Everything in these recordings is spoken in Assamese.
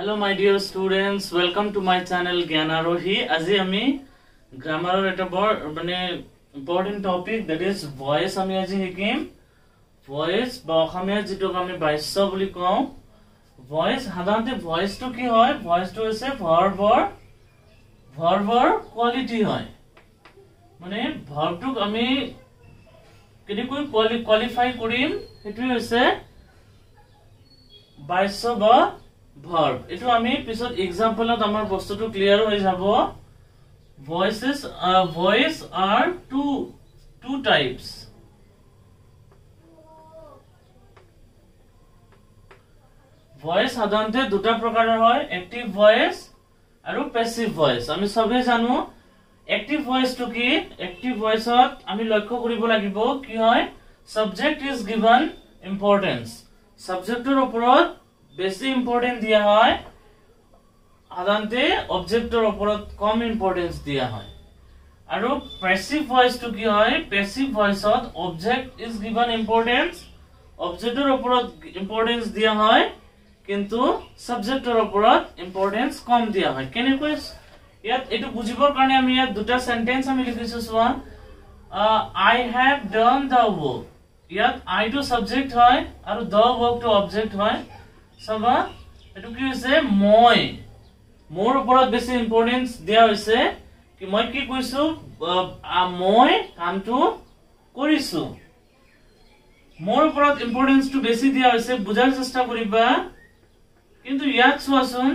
Hello my dear students, welcome to my channel Gyanarohi. Aji ami grammar eta bor mane important topic that is voice ami aji hikim. Voice ba okhamiya jitok ami baisya boli kau. Voice hadante voice to ki hoy? Voice to ase verb or quality hoy. Mane verb to ami kini koi qualify korim hetu ase baisya ba verb. Ito ami pisot example at amar bostu to clear hoi jabo. Voice are two types. Voice সাধাৰণতে দুটা প্ৰকাৰৰ হয়, active voice আৰু passive voice. আমি সবে জানো active voice to কি? Active voice ত আমি লক্ষ্য কৰিব লাগিব কি হয়? Subject is given importance. Subjectৰ ওপৰত বেছি ইম্পৰ্টেন্স দিয়া হয়, সাধাৰণতে অবজেক্টৰ ওপৰত কম ইম্পৰ্টেন্স দিয়া হয়। আৰু প্যাসিভ ভয়েস টু কি হয়? প্যাসিভ ভয়েসত অবজেক্ট ইজ গিভেন ইম্পৰ্টেন্স, অবজেক্টৰ ওপৰত ইম্পৰ্টেন্স দিয়া হয়, কিন্তু সাবজেক্টৰ ওপৰত ইম্পৰ্টেন্স কম দিয়া হয়। কেনেকৈ ইয়াত এটো বুজিবৰ কাৰণে আমি ইয়াত দুটা সেন্টেন্স আমি লিখিছো সোৱা। I have done the work. ইয়াত I to subject হয় আৰু the work to object হয়। সবা এটো কি হৈছে? মই মোৰ ওপৰত বেছি ইম্পৰ্টেন্স দিয়া হৈছে কি মই কি কৈছো? মই কামটো কৰিছো। মোৰ ওপৰত ইম্পৰ্টেন্সটো বেছি দিয়া হৈছে, বুজাৰ চেষ্টা কৰিবা। কিন্তু ইয়াত চোৱাচোন,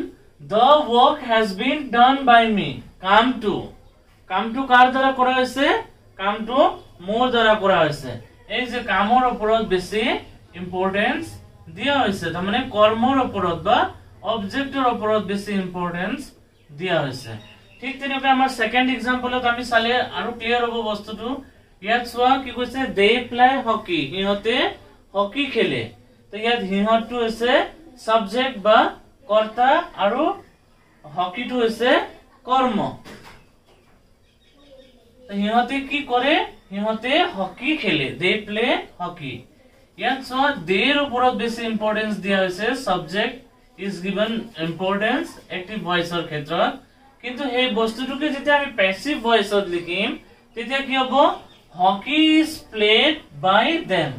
the work has been done by me. কামটো কাৰ দ্বাৰা কৰা হৈছে? কামটো মোৰ দ্বাৰা কৰা হৈছে। এই যে কামৰ ওপৰত বেছি ইম্পৰ্টেন্স দিয়া হৈছে, তাৰ মানে কৰ্মৰ ওপৰত বা অবজেক্টৰ ওপৰত বেছি ইম্পৰ্টেন্স দিয়া হৈছে। ঠিক তেনেকৈ আমাৰ সেকেন্ড এক্সাম্পলত আমি চালে আৰু ক্লিয়াৰ হ'ব বস্তুটো। ইয়াত চোৱা কি কৈছে? they play hockey. হিহতে হকি খেলে। তো ইয়াত হিহতটো হৈছে সাবজেক্ট বা কৰ্তা আৰু হকিটো হৈছে কৰ্ম। তো হিহতে কি কৰে? হিহতে হকি খেলে। they play hockey. ইয়াত চোৱা দেৰ ওপৰত বেছি ইম্পৰ্টেন্স দিয়া হৈছে, subject is given importance active ভয়েসৰ ক্ষেত্ৰত। কিন্তু সেই বস্তুটোকে যেতিয়া আমি প্যাসিভ ভয়েসত লিখিম তেতিয়া কি হ'ব? Hockey is played by them.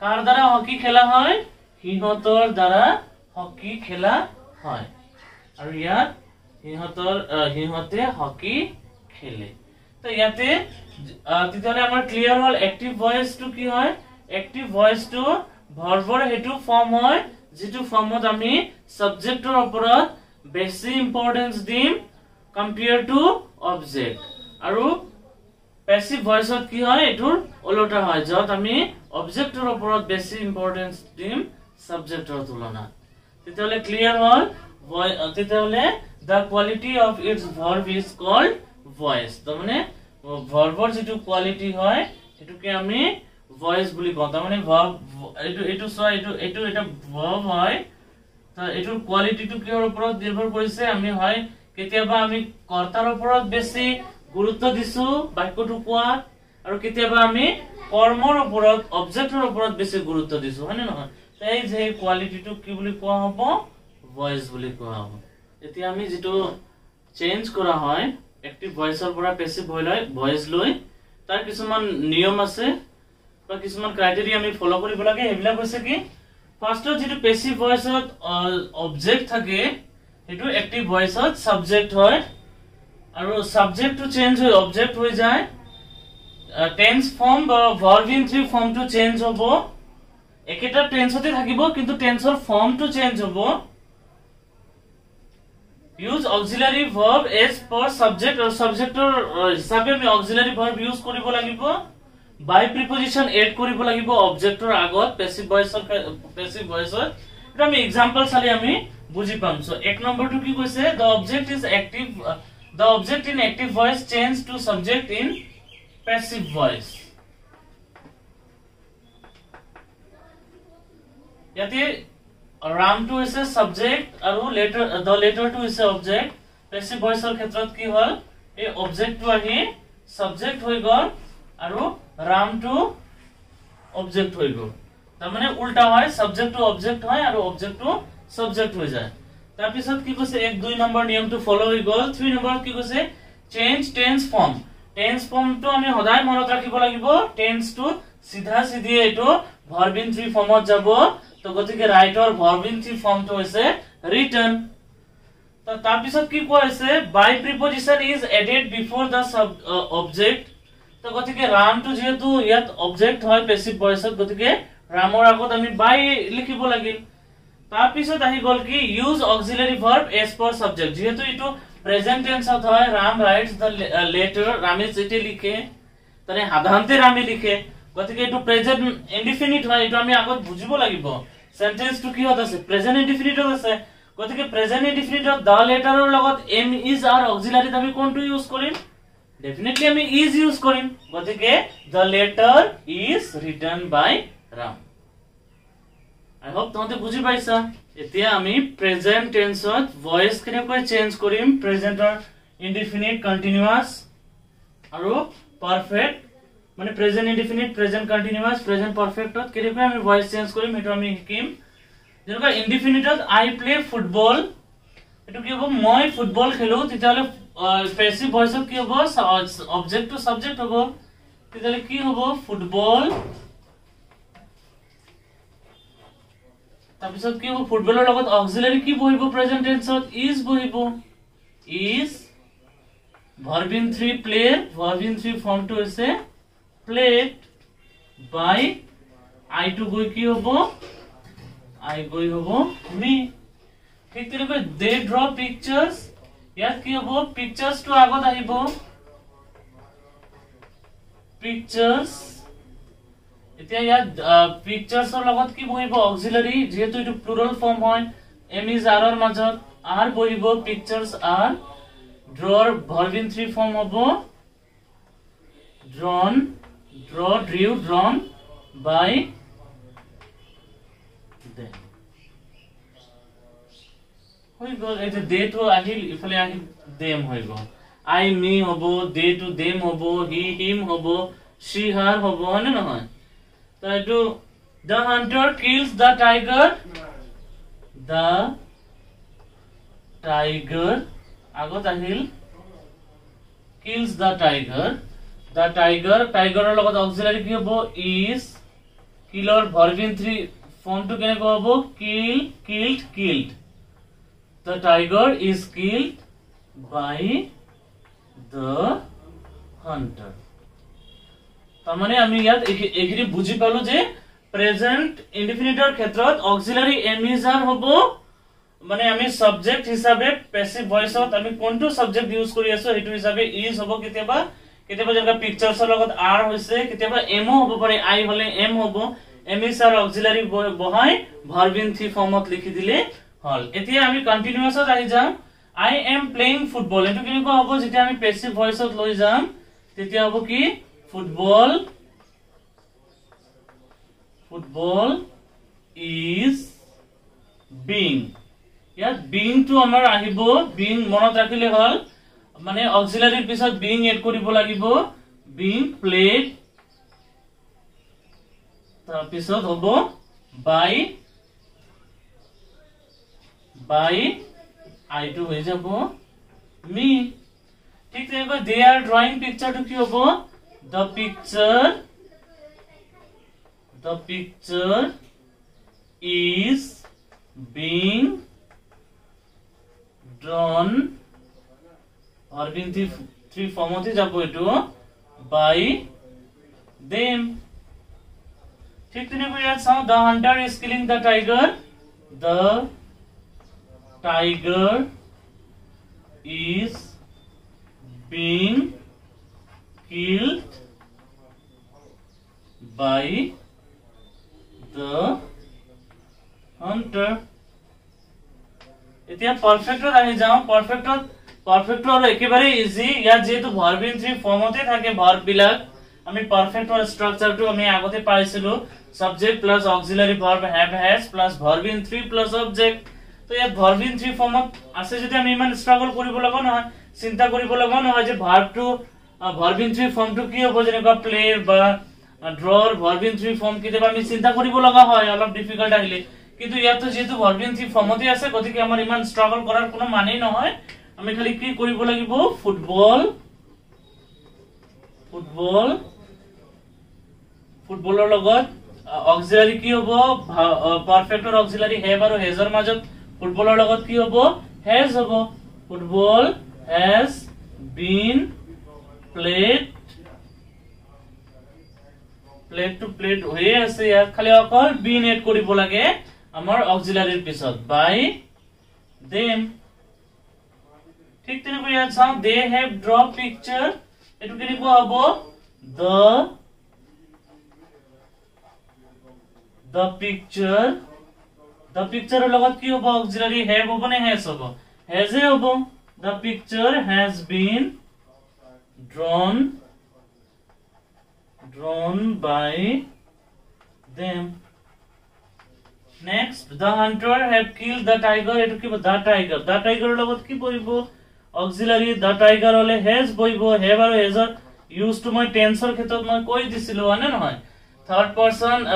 কাৰ দ্বাৰা হকি খেলা হয়? হিহতৰ দ্বাৰা হকি খেলা হয়। আৰু ইয়াত হিহতে হকি খেলে। তো ইয়াতে তেতিয়ালে আমাৰ ক্লিয়াৰ হ'ল এক্টিভ ভয়েসটো কি হয়? এক্টিভ ভয়েসটো ভাৰ্বৰ হেতু ফৰ্ম হয় যেটো ফৰ্মত আমি সাবজেক্টৰ ওপৰত বেছি ইম্পৰ্টেন্স দিম কম্পেয়াৰ টু অবজেক্ট। আৰু প্যাসিভ ভয়েসত কি হয়? এটোৰ ওলোটা হয়, যত আমি অবজেক্টৰ ওপৰত বেছি ইম্পৰ্টেন্স দিম সাবজেক্টৰ তুলনাত। তেতিয়ালে ক্লিয়াৰ হ'ল। তেতিয়ালে the quality of its verb is called voice. তাৰমানে ভাৰ্বৰ যেটো কোৱালিটি হয় এটোকে আমি ভয়েস বুলি কওঁ। তাৰমানে ভাৰ্ব এটো সো এটো এটা ভাৰ্ব হয়। তো এটোৰ কোৱালিটিটো কিহৰ ওপৰত নিৰ্ভৰ কৰিছে? আমি হয় কেতিয়াবা আমি কৰ্তাৰ ওপৰত বেছি গুৰুত্ব দিছো বাক্যটো কোৱাত, আৰু কেতিয়াবা আমি কৰ্মৰ ওপৰত অবজেক্টৰ ওপৰত বেছি গুৰুত্ব দিছো, হয় নে নহয়? তো এই যে কোৱালিটিটো কি বুলি কোৱা হ'ব? ভয়েস বুলি কোৱা হ'ব। এতিয়া আমি যেটো চেঞ্জ কৰা হয় এক্টিভ ভয়েসৰ পৰা প্যাসিভ ভয়েস লৈ, তাৰ কিছুমান নিয়ম আছে বা কিছুমান ক্ৰাইটেৰিয়া আমি ফলো কৰিব লাগে। হেবিলা কৈছে কি ফাৰ্স্টত যেটো প্যাসিভ ভয়েসত অবজেক্ট থাকে হেতু এক্টিভ ভয়েসত সাবজেক্ট হয়, আৰু সাবজেক্ট টু চেঞ্জ হৈ অবজেক্ট হৈ যায়। টেন্স ফর্ম বা ভার্ব ইন থ্রি ফর্মটো চেঞ্জ হ'ব, একেটা টেন্সতে থাকিব কিন্তু টেন্সৰ ফর্মটো চেঞ্জ হ'ব। use auxiliary verb as per subject or subjector হিসাবে আমি auxiliary verb use কৰিব লাগিব। by preposition add কৰিব লাগিব অবজেক্টৰ আগত প্যাসিভ ভয়েসৰ এটা আমি এক্সাম্পল চালি আমি বুজি পাম। সো এক নম্বৰটো কি কৈছে? the object in active voice change to subject in passive voice. ইয়াতে ram to is a subject আৰু the later to is a object. passive voiceৰ ক্ষেত্ৰত কি হ'ল? এই object টো আহি subject হৈ গল আৰু ram to object হৈ গল। তাৰ মানে উল্টা হয়, সাবজেক্ট টু অবজেক্ট হয় আৰু অবজেক্ট টু সাবজেক্ট হৈ যায়। তাৰ পিছত কি কৈছে 1 2 নম্বৰ নিয়মটো ফলো হৈ গল 3 নম্বৰ কি কৈছে চেঞ্জ টেন্স ফৰ্ম টো আমি সদায় মনত ৰাখিব লাগিব টেন্স টো সিধা সিধি এটো verb in 3 ফৰ্মত যাব তো গতিকে ৰাইটৰ verb in 3 ফৰ্মটো হৈছে written তো তাৰ পিছত কি কোৱা হৈছে by preposition is added before the object তো গতিকে ৰাম টো যেহেতু ইয়াত অবজেক্ট হয় পেসিভ ভয়েসত গতিকে ৰামৰ আগত আমি by লিখিব লাগিল তাৰ পিছত আহি গল কি use auxiliary verb as per subject যেহেতু ইটো প্রেজেন্ট টেন্সত হয় রাম রাইটস দ্য লেটার রামে যেতে লিখে তারে সাধাৰণতে রামে লিখে গতিকে এটো প্রেজেন্ট ইনডিফিনিট হয় এটো আমি আগত বুজিব লাগিব সেন্টেন্স টু কি হত আছে প্রেজেন্ট ইনডিফিনিট আছে গতিকে প্রেজেন্ট ইনডিফিনিটত দা লেটাৰৰ লগত এম ইজ আৰ অক্সিলাৰি আমি কোনটো ইউজ কৰিম ডেফিনেটলি আমি ইজ ইউজ কৰিম গতিকে the letter is written by Ram I hope তোমাতে বুজি পাইছা এতিয়া আমি প্রেজেন্ট টেন্সত ভয়েস কেনেকৈ চেঞ্জ কৰিম প্ৰেজেন্টৰ ইনডিফিনিট কন্টিনিউয়াস আৰু পাৰফেক্ট মানে present indefinite present continuous present পাৰফেক্টত কেনেকৈ আমি ভয়েস চেঞ্জ কৰিম এটো আমি শিকিম যেনেকৈ ইনডিফিনিটত আই প্লে ফুটবল এটো কি হ'ব মই ফুটবল খেলো তেতিয়ালে প্যাসিভ ভয়েসত কি হ'ব অবজেক্ট টু সাবজেক্ট হ'ব তেতিয়ালে কি হ'ব ফুটবল তাৰপিছত কি হ'ব ফুটবলৰ লগত অক্সিলাৰি কি বহিব প্ৰেজেন্ট টেন্সত ইজ বহিব is verb in 3 play verb in 3 ফৰ্মটো হৈছে played by I to গৈ কি হ'ব I গৈ হ'ব me ঠিক তেনেকৈ they draw pictures ইয়াত কি হ'ব pictures টো আগত আহিব pictures এতিয়া ইয়াত পিকচাৰছৰ লগত কি বহিব অক্সিলাৰি যেহেতু এটো প্লুৰাল ফৰ্ম হয় এম ইজ আৰ ৰ মাজত আৰ বহিব পিকচাৰছ আৰ ড্ৰৰ verb in 3 ফৰ্ম হ'ব drawn draw drew drawn by them হৈ গল এই যে দে টো আহিল ইফালে আহিল them হৈ গল আই মি হ'ব দে টো them হ'ব হি হিম হ'ব she her হ'ব না নহয় তো the hunter kills the tiger আগত আহিল kills the tiger tiger ৰ লগত অক্সিলাৰি কি হ'ব is killer verb in 3 ফৰ্মটো কেনেকৈ হ'ব killed the tiger is killed by the hunter তাৰমানে আমি ইয়াত এখিনি বুজি পালো যে প্ৰেজেন্ট ইনডিফিনিটৰ ক্ষেত্ৰত অক্সিলাৰি এম ইজ আৰ হ'ব মানে আমি সাবজেক্ট হিচাপে প্যাসিভ ভয়েসত আমি কোনটো সাবজেক্ট ইউজ কৰি আছো হেতু হিচাপে ইজ হ'ব কেতিয়াবা যেনেকা পিকচাৰছৰ লগত আৰ হৈছে কেতিয়াবা এম হ'ব পাৰে আই হলে এম হ'ব এম ইজ আৰ অক্সিলাৰি বহাই verb in 3 ফৰ্মত লিখি দিলে হল এতিয়া আমি কন্টিনিউয়াসত আহি যাম আই এম প্লেইং ফুটবল এটো কেনেকুৱা হ'ব যেতিয়া আমি প্যাসিভ ভয়েসত লৈ যাম তেতিয়া হ'ব কি Football is being ইয়াত being to আমাৰ আহিব being মনত ৰাখিলে হল মানে অক্সিলাৰিৰ পিছত being এড কৰিব লাগিব being played তাৰ পিছত হ'ব by I to হৈ যাব me ঠিক তেনেকৈ they are drawing picture to কি হ'ব the picture is being drawn verb in 3 ফৰ্মতে যাব এটো by them ঠিক তেনেকৈ ইয়াত চাও the hunter is killing the tiger is being killed by the hunter এতিয়া পারফেক্টত আহি যাও পারফেক্ট আৰু একেবাৰে ইজি ইয়াত যেটো verb in 3 ফৰ্মতে থাকে verb বিলাক আমি পাৰফেক্টৰ স্ট্ৰাকচাৰটো আমি আগতে পাইছিলো subject plus auxiliary verb have has plus verb in 3 plus object তো ইয়াত verb in 3 ফৰ্মত আছে যদি আমি ইমান স্ট্ৰাগল কৰিব লগা নহয় চিন্তা কৰিব লগা নহয় যে verb in 3 ফৰ্মটো কি হ'ব যেনেকুৱা play বা draw verb in 3 ফৰ্ম কেতিয়াবা আমি চিন্তা কৰিব লগা হয় অলপ ডিফিকাল্ট আহিলে কিন্তু ইয়াতো যেহেতু ভাৰ্ব ইন থ্ৰি ফৰ্মতে আছে গতিকে আমাৰ ইমান স্ট্ৰাগল কৰাৰ কোনো মানেই নহয় আমি খালি কি কৰিব লাগিব ফুটবল ফুটবলৰ লগত অক্সিলাৰি কি হ'ব পাৰফেক্টৰ অক্সিলাৰি হেভ আৰু হেজৰ মাজত ফুটবলৰ লগত কি হ'ব হেজ হ'ব football has been played to played হৈ আছে ইয়াত খালি অকল been এড কৰিব লাগে আমাৰ অক্সিলাৰিৰ পিছত by them ঠিক তেনেকৈ ইয়াত চাওঁ they have draw picture এটো কেনেকুৱা হ'ব the picture লগত কি হ'ব অক্সিলাৰি have হ'ব নে has হ'ব has হ'ব the picture has been drawn by them next the hunter have killed the tiger etu ki the tiger logot ki boibo auxiliary the tiger hole has boibo have aru has used to my tense or khetot moi koi disilo ane noy third person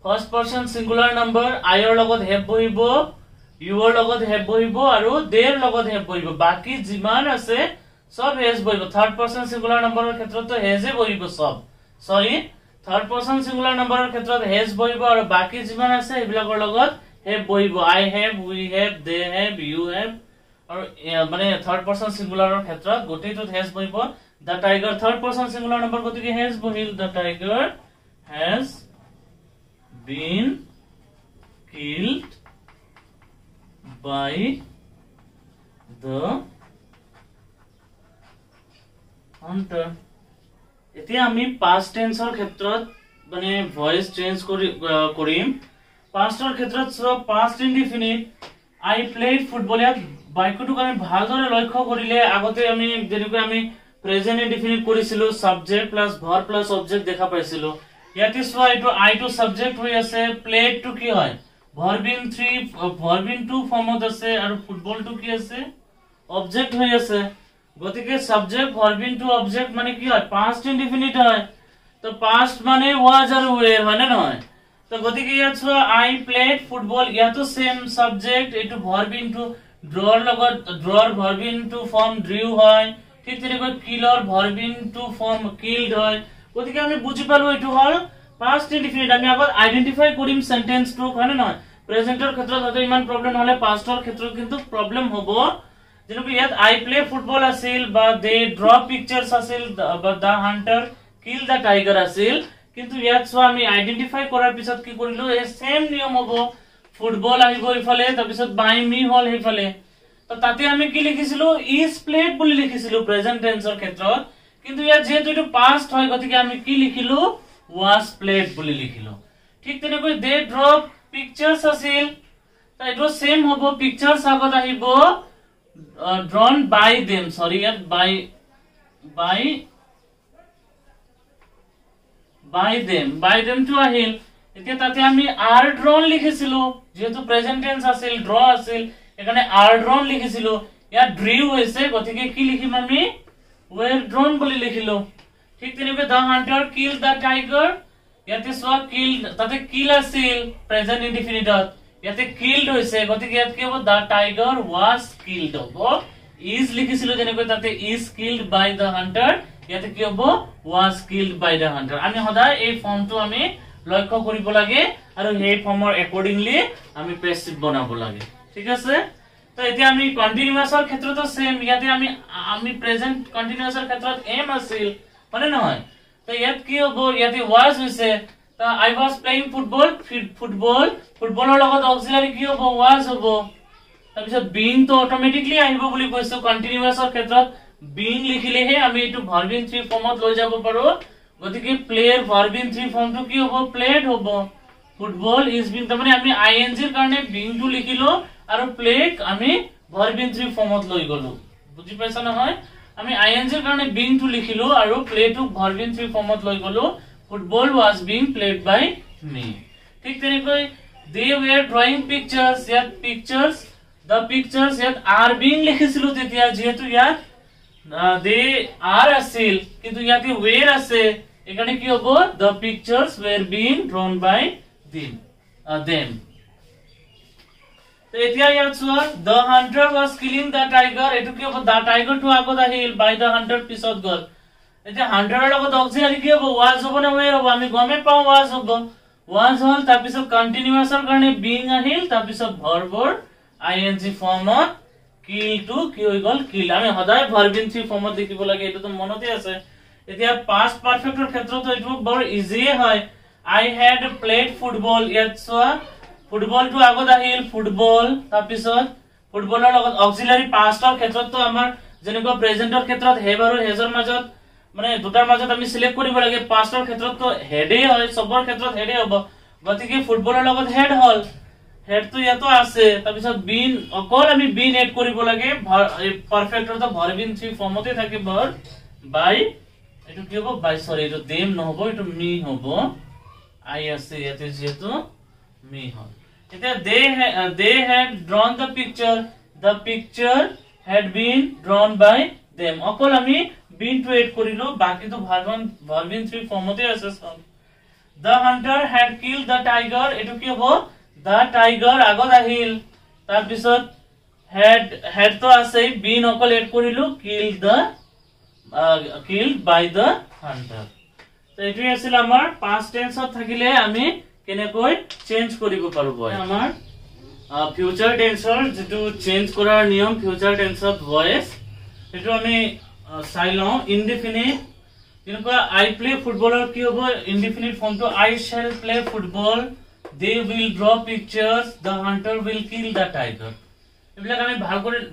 first person singular number I or logot have boibo your logot have boibo aru their logot have boibo baki jiman ase sob has boibo third person singular number or khetrot to has e boibo sob sorry third person singular number or khetrot has boibo aru baki jiman ase ebilagor logot have boibo I have we have they have you have or mane third person singular or khetrot gotei to has boibo the tiger third person singular number gotike has boil the tiger has been killed by the hunter এতিয়া আমি past tense or ক্ষেত্ৰত মানে voice change কৰিম past or ক্ষেত্ৰত সব past indefinite I played football ইয়াত বাক্যটোক আমি ভালদৰে লক্ষ্য কৰিলে আগতে আমি যেনেকৈ আমি present indefinite কৰিছিলো subject plus verb plus object দেখা পাইছিলো ইয়াতে সব এটো I to subject হৈ আছে played to কি হয় verb in 2 ফর্মত আছে আৰু ফুটবল টু কি আছে অবজেক্ট হৈ আছে গতিকে সাবজেক্ট verb in 2 অবজেক্ট মানে কি হয় past indefinite হয় তো past মানে was আৰু were হয় না নহয় তো গতিকে ইয়াত I played football ইয়াতো সেম সাবজেক্ট এটো verb in 2 draw লগত draw verb in 2 form drew হয় ঠিক তেনেকৈ kill or verb in 2 form killed হয় গতিকে আমি বুজি পালো এটো হল past indefinite আমি আগত আইডেন্টিফাই কৰিম সেন্টেন্স টু হয় না নহয় প্ৰেজেন্টৰ ক্ষেত্ৰত হতে ইমান প্ৰবলেম নহলে পাষ্টৰ ক্ষেত্ৰত কিন্তু প্ৰবলেম হ'ব যেনেকৈ ইয়াত I play football আছিল বা they draw pictures আছিল বা the hunter kill the tiger আছিল কিন্তু ইয়াত আমি আইডেন্টিফাই কৰাৰ পিছত কি কৰিলো এই সেম নিয়ম হ'ব ফুটবল আহিব ইফালে তাৰ পিছত by me হল ইফালে তো তাতে আমি কি লিখিছিলো is played বুলি লিখিছিলো প্ৰেজেন্ট টেন্সৰ ক্ষেত্ৰত কিন্তু ইয়াত যেহেতু এটো পাস্ট হয় গতিকে আমি কি লিখিলো was played বুলি লিখিলো ঠিক তেনেকৈ they draw pictures আছিল তো এটো সেম হ'ব pictures আগত আহিব drawn by them sorry ইয়াত by them to আহিল এতিয়া তাতে আমি are drawn লিখিছিলো যেহেতু প্ৰেজেন্ট টেন্স আছিল draw আছিল এখানে are drawn লিখিছিলো ইয়াত drew হৈছে গতিকে কি লিখিম আমি were drawn বুলি লিখিলো ঠিক তেনেকৈ the hunter killed the tiger ইয়াতে killed তাতে kill আছিল প্ৰেজেন্ট ইনডিফিনিটত ইয়াতে killed হৈছে গতিকে ইয়াত কি হ'ব the tiger was killed হ'ব is লিখিছিলো যেনেকৈ তাতে is killed by the hunter ইয়াতে কি হ'ব was killed by the hunter আমি সদায় এই ফর্মটো আমি লক্ষ্য কৰিব লাগে আৰু এই ফৰ্মৰ একৰ্ডিংলি আমি পেসিভ বনাব লাগে ঠিক আছে তো এতিয়া আমি কন্টিনিউয়াসৰ ক্ষেত্ৰতো সেম ইয়াতে আমি প্ৰেজেন্ট কন্টিনিউয়াসৰ ক্ষেত্ৰত am আছিল মানে নহয় তো ইয়াত কি হ'ব ইয়াতে was হৈছে তো I was playing ফুটবলৰ লগত অক্সিলাৰি কি হ'ব was হ'ব তাৰ পিছত being তো অটোমেটিক্যালি আহিব বুলি কৈছো কন্টিনিউয়াসৰ ক্ষেত্ৰত being লিখিলেহে আমি এটো verb in 3 ফৰ্মত লৈ যাব পাৰো গতিকে play verb in 3 ফৰ্মটো কি হ'ব played হ'ব ফুটবল is being তাৰমানে আমি ing ৰ কাৰণে being টো লিখিলো আৰু play আমি verb in 3 ফৰ্মত লৈ গলো বুজি পাইছা নহয় আমি ing ৰ কাৰণে being টো লিখিলো আৰু play টো verb in 3 ফর্মত লৈ গলো football was being played by me ঠিক তেনেকৈ they were drawing pictures ইয়াত the pictures ইয়াত are being লিখিছিলো তেতিয়া যেহেতু ইয়াত they are আছিল কিন্তু ইয়াতে were আছে এখানে কি হবে the pictures were being drawn by them তো এতিয়া ইয়াত চোৱা the hunter was killing the tiger এটো কি হ'ব the tiger to আগত আহিল by the hunter পিছত গল এতিয়া hunter ৰ লগত অক্সিলাৰি কি হ'ব was হ'ব না were হ'ব আমি গমে পাওঁ was হ'ব was হল তাৰ পিছত কন্টিনিউয়াছৰ কাৰণে being আহিল তাৰ পিছত ভাৰ্বৰ ing ফৰ্মত kill to কি হৈ গল kill আমি সদায় ভাৰ্ব ইন থ্ৰী ফৰ্মত দেখিব লাগে এটো তো মনতে আছে এতিয়া past perfect ৰ ক্ষেত্ৰত এটো বৰ ইজি হয় I had played football ইয়াত চোৱা ফুটবল টু আগত আহিল ফুটবল তাৰ পিছত ফুটবলৰ লগত অক্সিলাৰি পাষ্টৰ ক্ষেত্ৰত তো আমাৰ যেনেকুৱা প্ৰেজেন্টৰ ক্ষেত্ৰত হেভ আৰু হেজৰ মাজত মানে দুটাৰ মাজত আমি সিলেক্ট কৰিব লাগে পাষ্টৰ ক্ষেত্ৰত তো হেডে হয় সবৰ ক্ষেত্ৰত হেডে হ'ব গতিকে ফুটবলৰ লগত হেড হল হেড তো ইয়াতো আছে তাৰ পিছত বিন অকল আমি বিন এড কৰিব লাগে পাৰফেক্টৰ তো ভাৰ্ব ইন থ্ৰী ফৰ্মতে থাকে ভাৰ্ব বাই এটো কি হ'ব বাই সৰি এটো দেম নহব এটো মি হ'ব আই আছে ইয়াতে যেটো মি হল এতিয়া they had drawn the picture had been drawn by them অকল আমি been to add কৰিলো বাকি তো verb in three ফৰ্মতে আছে সব the hunter had killed the tiger এটো কি হ'ব the tiger আগত আহিল তাৰ পিছত had তো আছে been অকল add কৰিলো killed by the hunter তো এটো আছিল আমাৰ past tense ত থাকিলে আমি কেনেকৈ চেঞ্জ কৰিব পাৰো বয় আমাৰ ফিউচাৰ টেন্সৰ যেটো চেঞ্জ কৰাৰ নিয়ম ফিউচাৰ টেন্সত ভয়েস এটো আমি চাই লওঁ ইনডিফিনিট যেনেকৈ আই প্লে ফুটবলৰ কি হ'ব ইনডিফিনিট ফৰ্মটো I shall play football they will draw pictures the hunter will kill the tiger এবিলাক আমি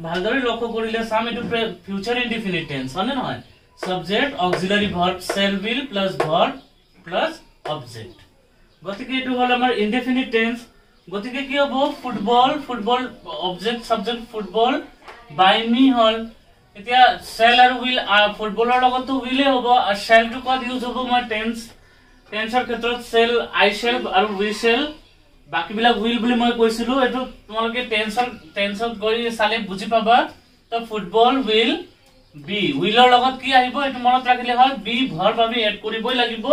ভালদৰে লক্ষ্য কৰিলে চাম এটো ফিউচাৰ ইনডিফিনিট টেন্স হয় নহয় subject auxiliary verb shall will plus verb plus object গতিকে এটো হল আমাৰ ইনডিফিনিট টেন্স গতিকে কি হ'ব football object subject football by me হল এতিয়া শ্যাল আৰু উইল ফুটবলৰ লগতো উইলে হ'ব আৰু শ্যাল টু কত ইউজ হ'ব মই টেন্সৰ ক্ষেত্ৰত শ্যাল আই শ্যাল আৰু উই শ্যাল বাকি বিলাক উইল বুলি মই কৈছিলো এটো তোমালোকে টেন্সত গৈ চালে বুজি পাবা তো ফুটবল উইল বি উইলৰ লগত কি আহিব এটো মনত ৰাখিলে হল বি ভাৰ্ব আমি এড কৰিবই লাগিব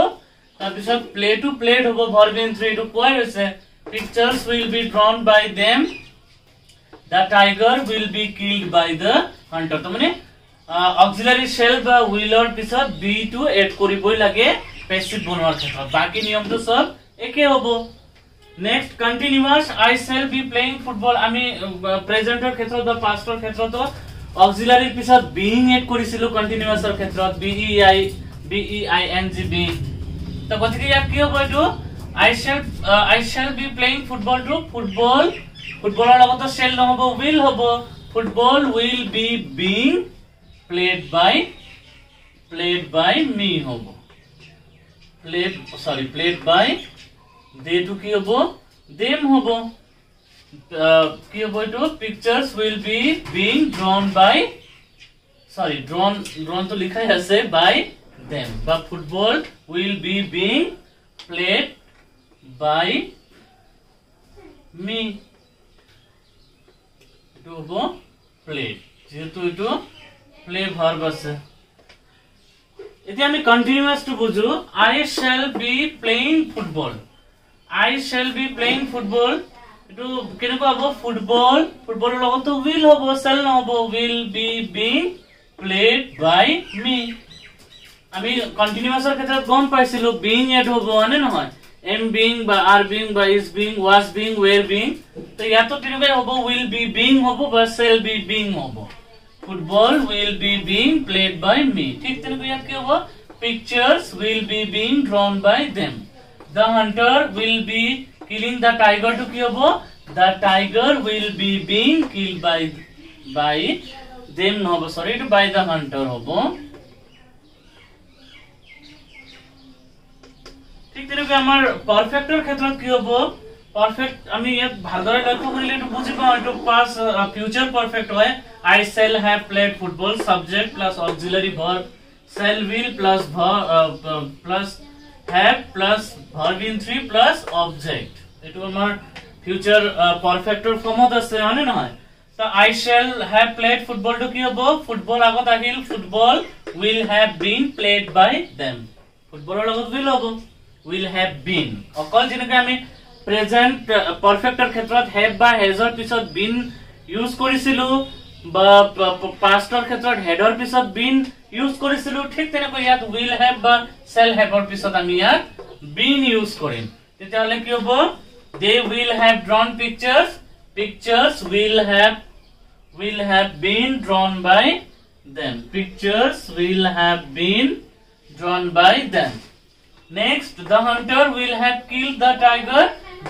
তাৰ পিছত প্লে টু প্লেড হ'ব ভাৰ্ব ইন থ্ৰী টু কোৱা হৈছে pictures will be drawn by them the tiger will be killed by the hunter তো মানে অক্সিলাৰি shall বা will ৰ পিছত be to add কৰিবই লাগে পেসিভ বনোৱাৰ ক্ষেত্ৰত বাকি নিয়মটো সব একে হ'ব next continuous I shall be playing football আমি প্ৰেজেন্টৰ ক্ষেত্ৰত বা পাষ্টৰ ক্ষেত্ৰত অক্সিলাৰি পিছত being add কৰিছিলো কন্টিনিউয়াছৰ ক্ষেত্ৰত being be তো গতিকে ইয়াত কি হ'ব এটো I shall be playing football to ফুটবলৰ লগত shall নহব will হ'ব football will be being played by me হ'ব played by they to কি হ'ব them হ'ব কি হ'ব এটো pictures will be being drawn to লিখাই আছে by them বা football will be being played by me to go play যেহেতু এটো প্লে ভার্ব আছে এতিয়া আমি কন্টিনিউয়াস টু বুঝো I shall be playing football এটো কেনেকুৱা হ'ব ফুটবলৰ লগত will হ'ব shall নহব will be being played by me আমি কন্টিনিউয়াছৰ ক্ষেত্ৰত গম পাইছিলো being এড হ'ব আনে নহয় am being বা are being বা is being was being were being তো ইয়াতো তেনেকৈ হ'ব will be being হ'ব বা shall be being হ'ব football will be being played by me ঠিক তেনেকৈ ইয়াত কি হ'ব pictures will be being drawn by them the hunter will be killing the tiger to কি হ'ব the tiger will be being killed by them নহব sorry to by the hunter হ'ব ঠিক তেনেকৈ আমাৰ পাৰফেক্টৰ ক্ষেত্ৰত কি হ'ব পাৰফেক্ট আমি ইয়াত ভালদৰে লক্ষ্য কৰিলে এটো বুজি পাওঁ এটো পাস ফিউচাৰ পারফেক্ট হয় I shall have played football subject plus auxiliary verb shall will plus have plus verb in three plus object এটো আমাৰ ফিউচাৰ পাৰফেক্টৰ ফৰ্মত আছে হয়নে নহয় তো I shall have played football to কি হ'ব ফুটবল আগত আহিল football will have been played by them ফুটবলৰ লগত will হ'ব will have been অকল যেনেকৈ আমি প্ৰেজেন্ট পাৰফেক্টৰ ক্ষেত্ৰত have বা hasৰ পিছত been ইউজ কৰিছিলো বা পাষ্টৰ ক্ষেত্ৰত হেডৰ পিছত been ইউজ কৰিছিলো ঠিক তেনেকৈ ইয়াত will have বা shall have ৰ পিছত আমি ইয়াত been ইউজ কৰিম তেতিয়াহলে কি হ'ব they will have drawn pictures will have been drawn by them pictures will have been drawn by them next the hunter will have killed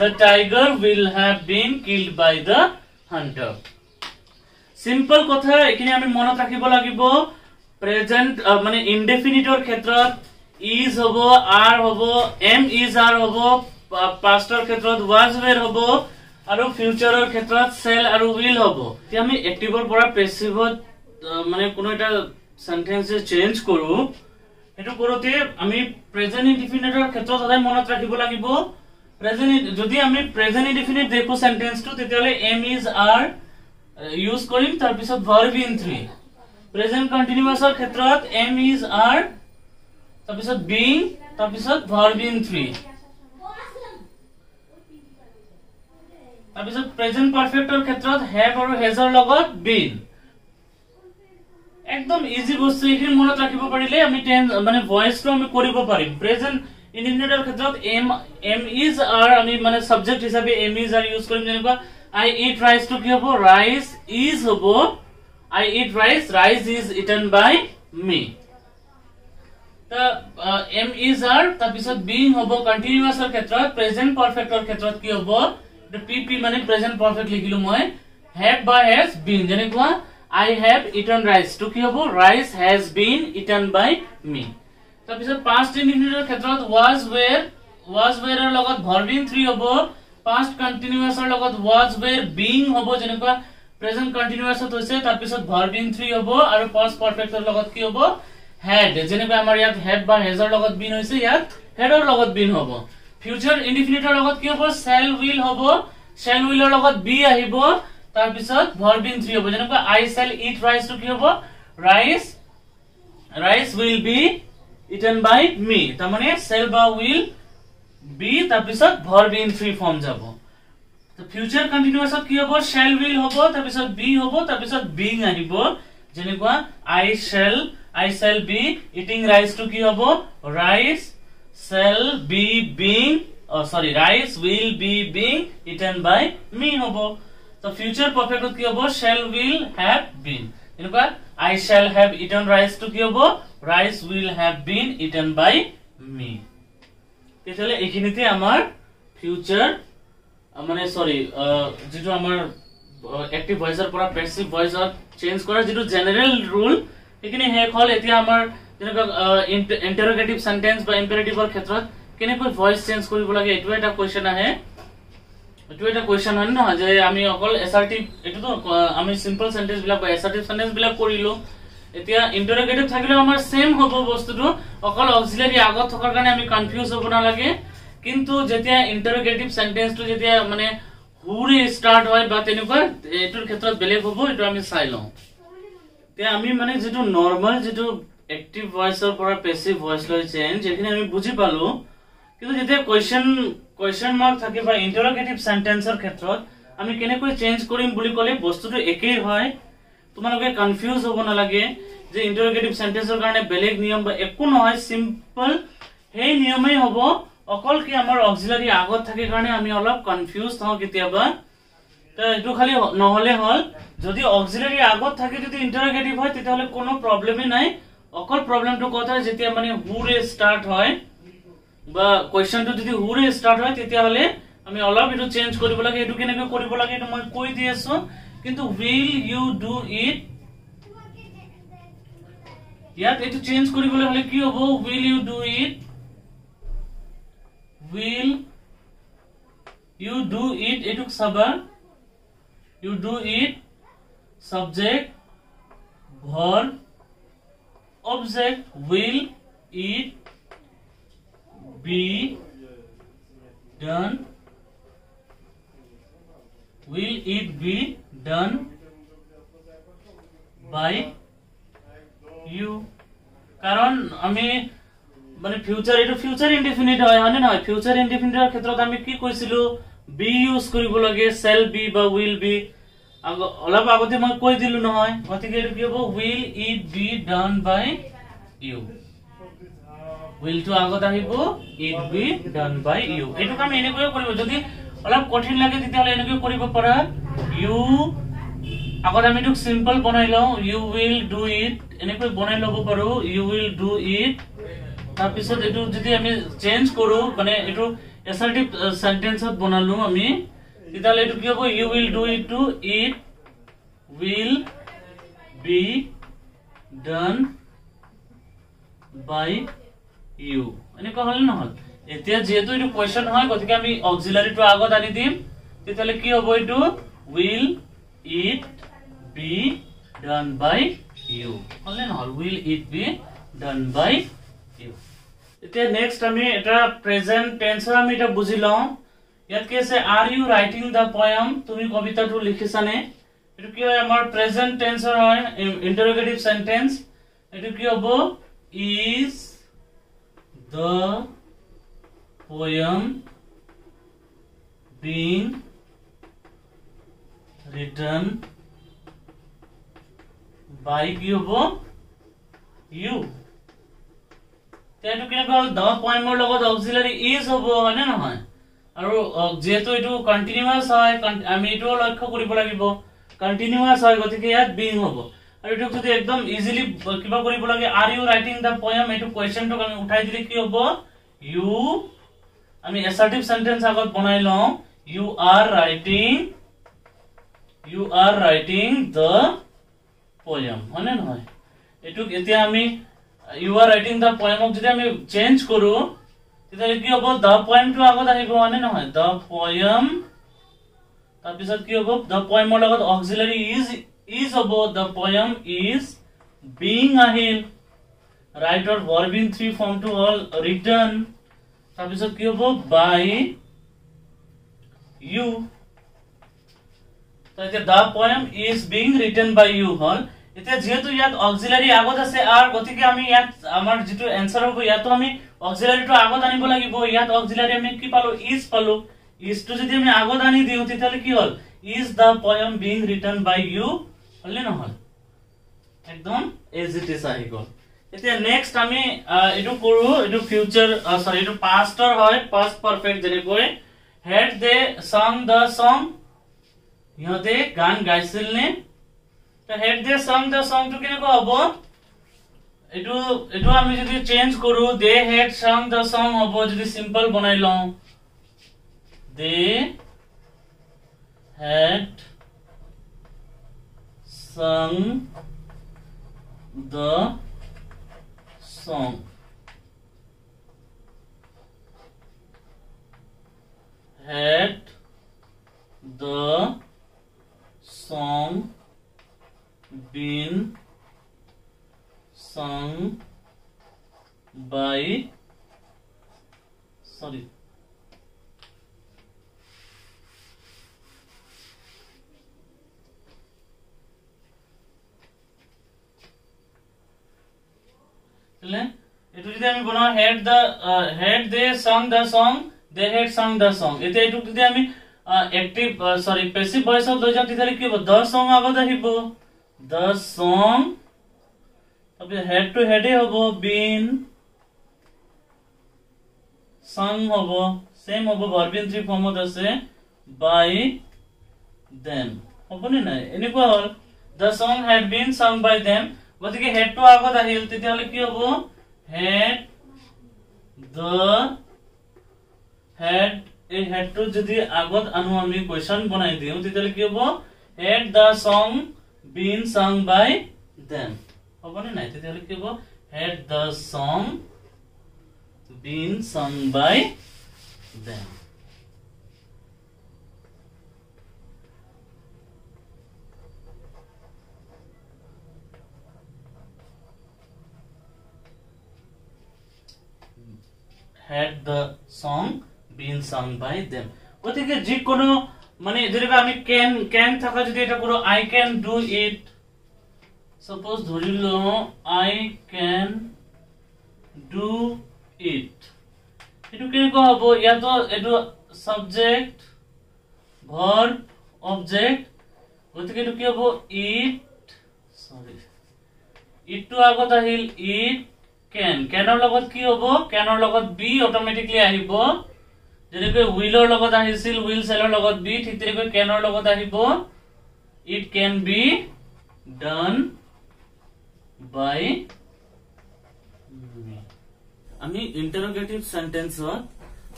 the tiger will have been killed by the hunter simple কথা এখানে আমি মনত রাখিব লাগিব প্রেজেন্ট মানে ইনডেফিনিটৰ ক্ষেত্ৰত is হবো are হবো am is are হবো পাস্টৰ ক্ষেত্ৰত was were হবো আৰু ফিউচাৰৰ ক্ষেত্ৰত shall আৰু will হবো তে আমি এক্টিভৰ পৰা পেসিভত মানে কোনো এটা সেন্টেন্স চেঞ্জ কৰো এটো কৰোতে আমি প্ৰেজেন্ট ইনডিফিনিটৰ ক্ষেত্ৰত সদায় মনত ৰাখিব লাগিব প্ৰেজেন্ট যদি আমি প্ৰেজেন্ট ইনডিফিনিট দেখো সেন্টেন্সটো তেতিয়ালে am is are ইউজ কৰিম তাৰ পিছত verb in 3 প্ৰেজেন্ট কন্টিনিউয়াসৰ ক্ষেত্ৰত am is are তাৰ পিছত being তাৰ পিছত verb in 3 তাৰ পিছত প্ৰেজেন্ট পাৰফেক্টৰ ক্ষেত্ৰত have আৰু hasৰ লগত been একদম ইজি বস্তু এখিনি মনত ৰাখিব পাৰিলে আমি মানে ভয়েসটো আমি কৰিব পাৰিম প্ৰেজেন্ট ইনডিফিনিটৰ ক্ষেত্ৰত am is are আমি মানে সাবজেক্ট হিচাপে am is are ইউজ কৰিম যেনেকুৱা I eat rice to কি হ'ব rice is হ'ব I eat rice is eaten by me তা am is are তাৰ পিছত being হ'ব কন্টিনিউয়াসৰ ক্ষেত্ৰত প্ৰেজেন্ট পাৰফেক্টৰ ক্ষেত্ৰত কি হ'ব pp মানে প্ৰেজেন্ট পাৰফেক্ট লিখিলো মই have বা has been যেনেকুৱা I have eaten rice to কি হ'ব rice has been eaten by me তাৰ পিছত past indefinite ক্ষেত্ৰত was were ৰ লগত verb in 3 হ'ব past continuous ৰ লগত was were being হ'ব যেনেকুৱা present continuous ত হৈছে তাৰ পিছত verb in 3 হ'ব আৰু past perfect ৰ লগত কি হ'ব had যেনেকুৱা আমাৰ ইয়াত had বা has ৰ লগত been হৈছে ইয়াত had ৰ লগত been হ'ব future indefinite ৰ লগত কি হ'ব shall will ৰ লগত be আহিব তাৰ পিছত verb in 3 হ'ব যেনেকুৱা I shall eat rice to কি হ'ব rice will be eaten by me তাৰ মানে shall বা will be তাৰ পিছত verb in 3 ফৰ্ম যাব তো ফিউচাৰ কন্টিনিউয়াস কি হ'ব shall will হ'ব তাৰ পিছত be হ'ব তাৰ পিছত being আহিব যেনেকুৱা I shall be eating rice to কি হ'ব rice will be being eaten by me হ'ব তো ফিউচার পারফেক্ট কি হ'ব shall will have been যেনেকুৱা I shall have eaten rice to কি হ'ব rice will have been eaten by me তেতিয়ালে এইখিনিতে আমাৰ ফিউচাৰ মানে সৰি যেটো আমাৰ অ্যাক্টিভ ভয়েসৰ পৰা প্যাসিভ ভয়েসত চেঞ্জ কৰা যেটো জেনাৰেল ৰুল এইখিনি হে হল এতিয়া আমাৰ যেনেকা ইন্টাৰোগেটিভ সেন্টেন্স বা ইম্পেৰেটিভৰ ক্ষেত্ৰত কেনেকৈ ভয়েস চেঞ্জ কৰিব লাগে এটো এটা কোৱেশ্চন আহে এটো এটা কোৱেশ্চন হয় না যে আমি অকল এসাৰ্টিভ এটো তো আমি সিম্পল সেন্টেন্স বিলাক বা এসাৰ্টিভ সেন্টেন্স বিলাক কৰিলো এতিয়া ইন্টাৰোগেটিভ থাকিলে আমাৰ সেম হ'ব বস্তুটো অকল অক্সিলাৰি আগত থকাৰ কাৰণে আমি কনফিউজ হ'ব না লাগে কিন্তু যেতিয়া ইন্টাৰোগেটিভ সেন্টেন্সটো যেতিয়া মানে হুৰে স্টাৰ্ট হয় বা তেনেকুৱা এটোৰ ক্ষেত্ৰত বেলেগ হ'ব এটো আমি চাই লওঁ তে আমি মানে যেটো নরমাল যেটো অ্যাক্টিভ ভয়েসৰ পৰা প্যাসিভ ভয়েস লৈ চেঞ্জ যেখিনি আমি বুজি পালো কিন্তু যেতিয়া কোৱেশ্চন মাৰ্ক থাকে বা ইন্টাৰোগেটিভ সেন্টেন্সৰ ক্ষেত্ৰত আমি কেনেকৈ চেঞ্জ কৰিম বুলি ক'লে বস্তুটো একেই হয় তোমালোকে কনফিউজ হ'ব না লাগে যে ইন্টাৰোগেটিভ সেন্টেন্সৰ কাৰণে বেলেগ নিয়ম বা একো নহয় সিম্পল হেই নিয়মেই হ'ব অকল কি আমাৰ অক্সিলাৰি আগত থাকে কাৰণে আমি অলপ কনফিউজ হওঁ কেতিয়াবা তো এটো খালি নহলে হল যদি অক্সিলারি আগত থাকে যদি ইন্টাৰোগেটিভ হয় তেতিয়াহলে কোনো প্ৰবলেমই নাই অকল প্ৰবলেমটো কথা যেতিয়া মানে হুৰে স্টাৰ্ট হয় বা কোৱেশ্চনটো যদি হুৰে স্টাৰ্ট হয় তেতিয়াহলে আমি অলপ এটো চেঞ্জ কৰিব লাগে এটো কেনেকৈ কৰিব লাগে এটো মই কৈ দি আছো কিন্তু will you do it ইয়াত এটো চেঞ্জ কৰিবলৈ হলে কি হ'ব will you do it এটো চাবা you do it subject verb object will it be done by you কারণ আমি মানে ফিউচাৰ এটো ফিউচাৰ ইনডিফিনিট হয় হয়নে নহয় ফিউচাৰ ইনডিফিনিটৰ ক্ষেত্ৰত আমি কি কৈছিলো বি ইউজ কৰিব লাগে সেল বি বা উইল বি অলপ আগতে মই কৈ দিলো নহয় গতিকে এটো কি হ'ব will it be done by you will to আগত আহিব it be done by you এটো কাম এনেকৈ কৰিব যদি অলপ কঠিন লাগে তেতিয়ালে এনেকৈ কৰিব পাৰা ইউ আগত আমি এটো সিম্পল বনাই লও ইউ উইল ডু ইট এনেকৈ বনাই লব পাৰো ইউ উইল ডু ইট তাৰ পিছত এটো যদি আমি চেঞ্জ কৰো মানে এটো assertive sentence ত বনালো আমি তেতিয়ালে এটো কি হ'ব you will do it to it will be done by you এনেকুৱা হল নহল এতিয়া যেহেতু এটো কোৱেশ্চন হয় গতিকে আমি অক্সিলাৰি টো আগত আনি দিম তেতিয়ালে কি হ'ব এটো will it be done by you হল নহল will it be done by you এতিয়া নেক্সট আমি এটা প্রেজেন্ট টেন্সৰ আমি এটা বুজি লও ইয়াত কি আছে are you writing the poem তুমি কবিতাটো লিখিছানে এটো কি হয় আমাৰ প্ৰেজেন্ট টেন্সৰ হয় ইন্টাৰোগেটিভ সেন্টেন্স এটো কি হ'ব is the poem being written by কি হ'ব you তেটো কেনে কল the poem ৰ লগত অক্সিলাৰি is হ'ব হয়নে নহয় আৰু যেহেতু এটো কন্টিনিউয়াস হয় আমি এটো লক্ষ্য কৰিব লাগিব কন্টিনিউয়াস হয় গতিকে ইয়াত being হ'ব আৰু এটো যদি একদম ইজিলি কিবা কৰিব লাগে are you writing the poem এটো কোৱেশ্চনটো আমি উঠাই দিলে কি হ'ব you আমি assertive sentence আগত বনাই লও you are writing the poem হয়নে নহয় এটো এতিয়া আমি you are writing the poem যদি আমি চেঞ্জ কৰো তেতিয়ালে কি হ'ব the poem টো আগত আহিব হয়নে নহয় the poem তাৰ পিছত কি হ'ব the poem ৰ লগত অক্সিলাৰি is হ'ব the poem is being আহিল right or verb in 3 form to all written তাৰ পিছত কি হ'ব by you তেতিয়া the poem is being written by you হল এতিয়া যেহেতু ইয়াত অক্সিলাৰি আগত আছে আৰ গতিকে আমি ইয়াত আমাৰ যেটো आंसर হ'ব ইয়াতো আমি অক্সিলাৰিটো আগত আনিব লাগিব ইয়াত অক্সিলাৰি আমি কি পালো is টো যদি আমি আগত আনি দিও তেতিয়ালে কি হল is the poem being written by you হলে নহল একদম as it is আহি গল এতিয়া নেক্সট আমি এটো কৰো এটো ফিউচাৰ সৰি এটো পাস্টৰ হয় past perfect যেনেকৈ had they sung the song ইহতে গান গাইছিল নে তো had they sung the song to কেনে হ'ব এটো আমি যদি চেঞ্জ কৰো they had sung the song হ'ব যদি সিম্পল বনাই লও they had sung the song had the song been sung by sorry এটো যদি আমি বনাও had they sung the song they had sung the song এতে এটো যদি আমি active sorry passive voice of লৈ যাও তেতিয়ালে কি হ'ব the song আগত আহিব the song তবে had to had এ হ'ব been sung হ'ব সেম হ'ব verb in 3 ফর্মত আছে by them হ'বনে নাই এনেকুৱা হল the song had been sung by them গতিকে had to আগত আহিল তেতিয়ালে কি হ'ব had এই had to যদি আগত আনো আমি কোৱেশ্চন বনাই দিও তেতিয়ালে কি হ'ব had the song been sung by them হ'বনে নাই তেতিয়ালে কি হ'ব had the song been sung by them had the song been sung by them গতিকে যে কোনো মানে যেটা আমি can থাকা যদি এটা করো I can do it suppose ধরিলো I can do it এটু কেনেকুৱা হ'ব ইয়াতো এটু সাবজেক্ট ভার্ব অবজেক্ট গতিকে এটু কি হ'ব ইট সরি ইটটো আগত আহিল ইট ক্যানৰ লগত কি হ'ব ক্যানৰ লগত বি অটোমেটিকলি আহিব যেনেকৈ উইলৰ লগত আহিছিল উইল সেলৰ লগত বি ঠিক তেনেকৈ ক্যানৰ লগত আহিব it can be done by me আমি ইন্টাৰোগেটিভ সেন্টেন্সত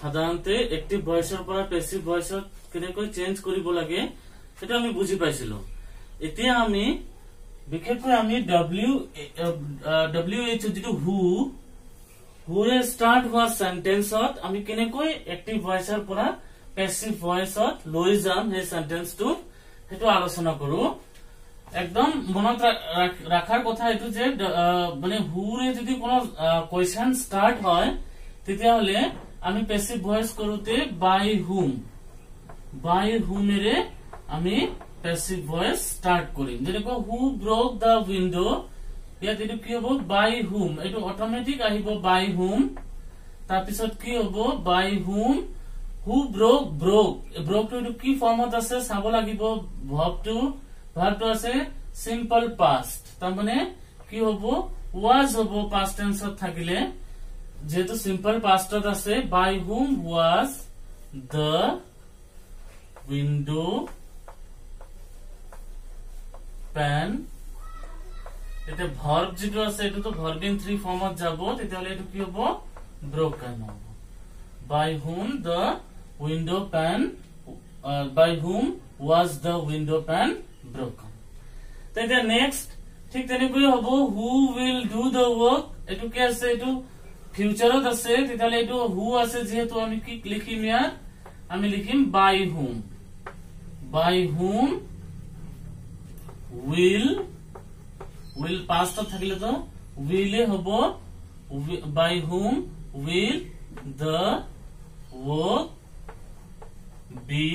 সাধাৰণতে এক্টিভ ভয়েসৰ পৰা পেসিভ ভয়েসত কেনেকৈ চেঞ্জ কৰিব লাগে সেটা আমি বুজি পাইছিলো এতিয়া আমি বিশেষকৈ আমি WHO যেটো হু এ স্টার্ট হোৱা সেন্টেন্সত আমি কেনেকৈ এক্টিভ ভয়েসৰ পৰা পেসিভ ভয়েসত লৈ যাম এই সেন্টেন্সটো হেতু আলোচনা কৰো একদম মনত রাখার কথা এটু যে মানে হুরে যদি কোনো কোয়েশ্চন স্টার্ট হয় তেতিয়া হলে আমি প্যাসিভ ভয়েস করতে বাই হুম এরে আমি প্যাসিভ ভয়েস স্টার্ট করি যেরকম হু ব্রোক দা উইন্ডো ইয়াত এটু কি হবো বাই হুম এটু অটোমেটিক আহিব বাই হুম তার পিছত কি হবো বাই হুম হু ব্রোক টু কি ফর্মত আছে চাব লাগিব ভার্বটো আছে সিম্পল পাস্ট তার মানে কি হবো ওয়াজ হবো পাস্ট টেন্সত থাকিলে যেহেতু সিম্পল পাস্টত আছে বাই হুম ওয়াজ দ্য উইন্ডো প্যান এটা ভার্ব যেটো আছে এটা তো ভার্ব ইন 3 ফর্মত যাব তেতিয়ালে এটো কি হবো ব্রোকেন হবো by whom the window pan by whom was the window pan broken then next ঠিক তেনেকৈ হ'ব who will do the work এটো কি আছে এটো ফিউচারত আছে তেতিয়ালে এটো who আছে যেহেতু আমি কি লিখিম ইয়াত আমি লিখিম by whom will past থাকিলে তো will এ হ'ব by whom will the work be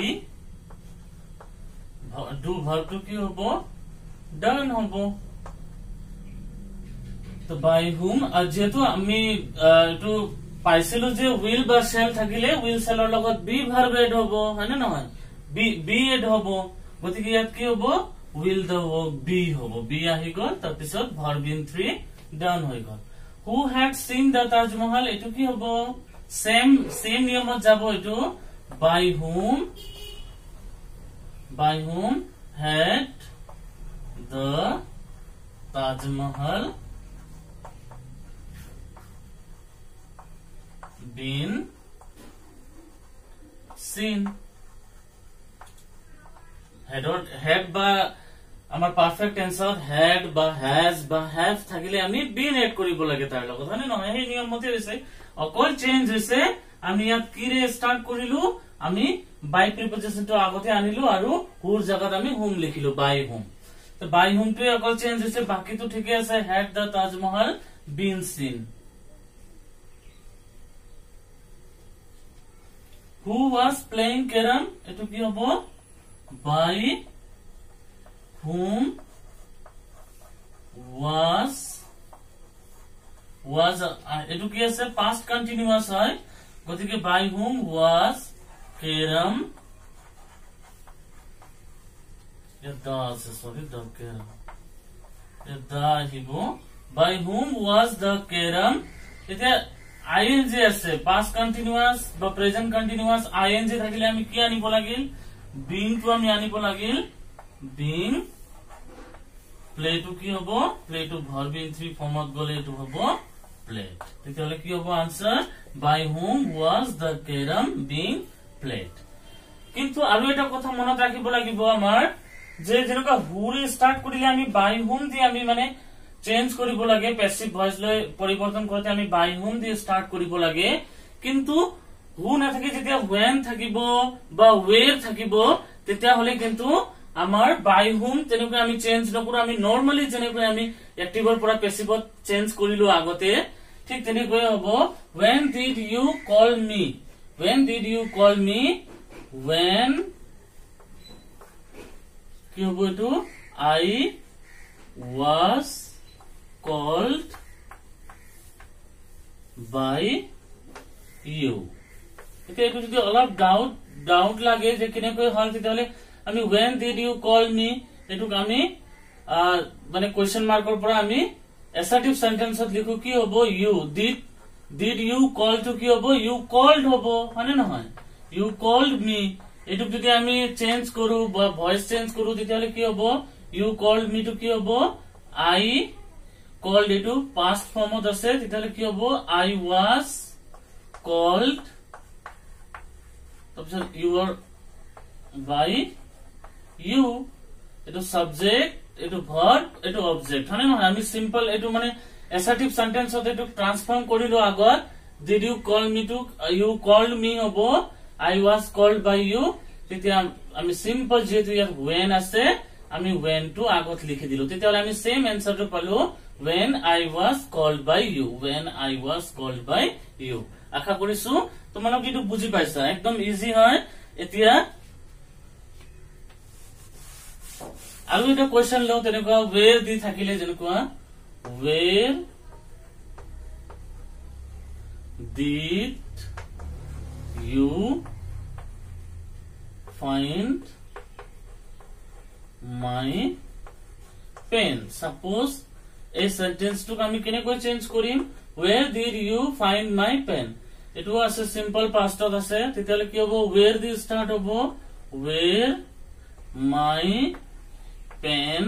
do verb to কি হবো done হবো তো by whom আর যেহেতু আমি একটু পাইছিলো যে will বা shall থাকিলে will shall এর লগত be verb add হবো হয় না নহয় be add হবো গতিকে ইয়াত কি হবো will the work be হবো be আহি গল তাৰ পিছত verb in 3 done হৈ গল who had seen the Taj Mahal এটো কি হবো সেম নিয়মত যাব এটো by whom had the Taj Mahal been seen had বা আমার পারফেক্ট অ্যানসার had বা has বা have থাকিলে আমি been এড কৰিব লাগে তাৰ লগত হয় নহয় এই নিয়ম মতে হৈছে অকল চেঞ্জ হৈছে আমি ইয়াত কি ৰে স্টাৰ্ট কৰিলো আমি বাই প্ৰিপজিশনটো আগতে আনিলো আৰু হুৰ জায়গাত আমি হুম লিখিলো বাই হুম তো বাই হুম টো অকল চেঞ্জ হৈছে বাকিটো ঠিকই আছে had the Taj Mahal been seen who was playing carom এটো কি হ'ব by whom was এটো কি আছে past continuous হয় গতিকে by whom was carom এটা আছে সরি the carom এটা আহিব by whom was the carom এটা ing আছে past continuous বা present continuous ing থাকিলে আমি কি আনিব লাগিল being to আমি আনিব লাগিল being play to কি হবো play to verb in 3 ফর্মত গলে এটো হবো played তেতিয়ালে কি হবো answer by whom was the carom being played কিন্তু আৰু এটা কথা মনত ৰাখিব লাগিব আমাৰ যে যেনেকা who ৰে স্টাৰ্ট কৰিলে আমি by whom দি আমি মানে চেঞ্জ কৰিব লাগে প্যাসিভ ভয়েস লৈ পৰিৱৰ্তন কৰতে আমি by whom দি স্টাৰ্ট কৰিব লাগে কিন্তু who না থাকে যেতিয়া when থাকিব বা where থাকিব তেতিয়া হলে কিন্তু আমাৰ by whom তেনেকৈ আমি চেঞ্জ নকৰো আমি নৰমালি যেনেকৈ আমি অ্যাক্টিভৰ পৰা প্যাসিভত চেঞ্জ কৰিলো আগতে ঠিক তেনেকৈ হ'ব when did you call me when কি হ'ব এটো I was called by you এতিয়া এইটো যদি অলপ ডাউট লাগে যে কেনেকৈ হল তেতিয়াহলে আমি when did you call me এটুক আমি মানে কোয়েশ্চন মাৰ্কৰ পৰা আমি assertive sentence লিখো কি হ'ব you did you call to কি হ'ব you called হ'ব হয়নে নহয় you called me এটুক যদি আমি চেঞ্জ কৰো বা ভয়েস চেঞ্জ কৰো তেতিয়াহলে কি হ'ব you called me to কি হ'ব I called এটু past formত আছে তেতিয়াহলে কি হ'ব I was called তাৰপিছত you are by you এটু subject এটু verb এটু object হয়নে নহয় আমি সিম্পল এটু মানে assertive sentence হতে এটু ট্রান্সফর্ম কৰিলো আগত did you call me to you called me হ'ব I was called by you তেতিয়া আমি সিম্পল যেহেতু ইয়াত when আছে আমি when to আগত লিখি দিলো তেতিয়াহলে আমি সেম আনসারটো পালো when I was called by you when I was called by you আশা কৰিছো তোমালোক এটু বুজি পাইছা একদম ইজি হয় এতিয়া আৰু এটা কোয়েশ্চন লও তেনেকুৱা where দি থাকিলে যেনেকুৱা where did you find my pen suppose a sentence to আমি কেনেকৈ চেঞ্জ কৰিম where did you find my pen এটো আছে সিম্পল পাস্টত আছে তেতিয়ালে কি হ'ব where দি স্টার্ট হ'ব where my pen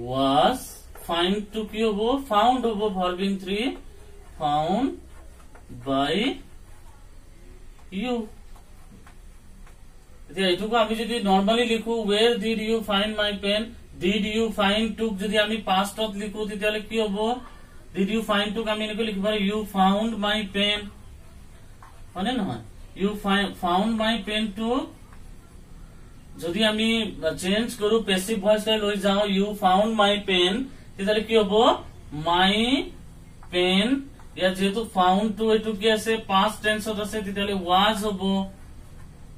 was find to কি হ'ব found হ'ব verb in 3 found by you এতিয়া এটুকু আমি যদি নরমালি লিখো where did you find my pen did you find to যদি আমি পাস্টত লিখো তেতিয়ালে কি হ'ব did you find to আমি এনেকৈ লিখিব পাৰো you found my pen মানে নহয় you found my pen to যদি আমি চেঞ্জ কৰো প্যাসিভ ভয়েস লৈ যাও you found my pen তেতিয়ালে কি হ'ব my pen ইয়া যেহেতু found to এটু কি আছে past tense ত আছে তেতিয়ালে was হ'ব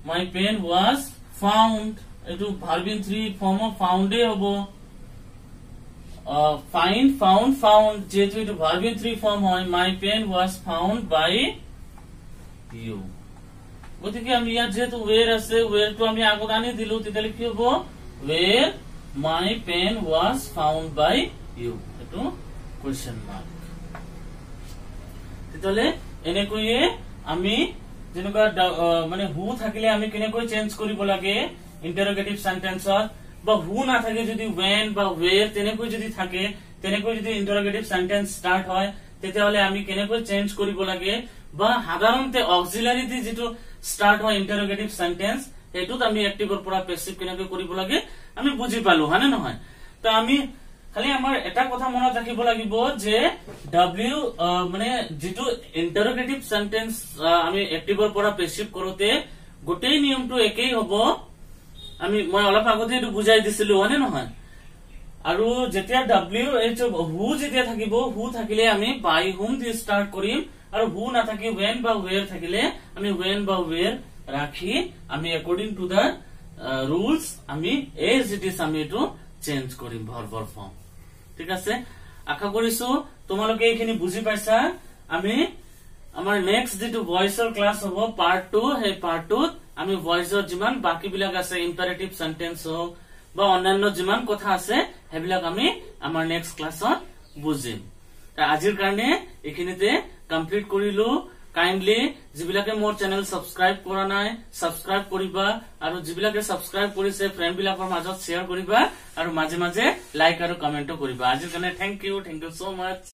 my pen was found এটু verb in 3 form of found এ হ'ব find found যেহেতু এটু verb in 3 form হয় my pen was found by you গতিকে আমি ইয়াত যেহেতু where আছে where to আমি আগত আনি দিলো তেতিয়ালে কি হ'ব where my pen was found by you এটু কোয়েশ্চন মার্ক তেতিয়ালে এনেকৈয়ে আমি যেনেকুৱা মানে হু থাকিলে আমি কেনেকৈ চেঞ্জ কৰিব লাগে ইন্টাৰোগেটিভ সেন্টেন্সত বা হু না থাকে যদি when বা where তেনেকৈ যদি থাকে তেনেকৈ যদি ইন্টাৰোগেটিভ সেন্টেন্স স্টাৰ্ট হয় তেতিয়ালে আমি কেনেকৈ চেঞ্জ কৰিব লাগে বা সাধাৰণতে অক্সিলাৰি দি যেটো স্টাৰ্ট হয় ইন্টাৰোগেটিভ সেন্টেন্স এটুত আমি অ্যাক্টিভৰ পৰা প্যাসিভ কেনেকৈ কৰিব লাগে আমি বুজি পালো হয়নে নহয় তো আমি খালি আমাৰ এটা কথা মনত ৰাখিব লাগিব যে w মানে যেটো ইন্টাৰোগেটিভ সেন্টেন্স আমি অ্যাক্টিভৰ পৰা প্যাসিভ কৰোতে গোটেই নিয়মটো একেই হ'ব আমি মই অলপ আগতে এটো বুজাই দিছিলো হয়নে নহয় আৰু যেতিয়া w h হু যেতিয়া থাকিব হু থাকিলে আমি by whom দি স্টার্ট কৰিম আৰু হু না থাকি when বা where থাকিলে আমি when বা where ৰাখি আমি according to the rules আমি as it is আমি এটো চেঞ্জ কৰিম ভাৰ্বৰ ফৰ্ম ঠিক আছে আশা কৰিছো তোমালোকে এইখিনি বুজি পাইছা আমি আমাৰ নেক্সট যেটো ভয়েসৰ ক্লাস হ'ব পাৰ্ট 2 হে পাৰ্ট 2 আমি ভয়েসৰ যিমান বাকি বিলাক আছে ইম্পাৰেটিভ সেন্টেন্স হোক বা অন্যান্য যিমান কথা আছে হেবিলাক আমি আমাৰ নেক্সট ক্লাসত বুজিম তা আজিৰ কাৰণে এইখিনিতে কমপ্লিট কৰিলো কাইন্ডলি যিবিলাকে মোৰ চেনেল সাবস্ক্ৰাইব কৰা নাই সাবস্ক্ৰাইব কৰিবা আৰু যিবিলাকে সাবস্ক্ৰাইব কৰিছে ফ্ৰেন্ড বিলাকৰ মাজত শেয়াৰ কৰিবা আৰু মাজে মাজে লাইক আৰু কমেন্টও কৰিবা আজিৰ কাৰণে থ্যাংক ইউ সো মাচ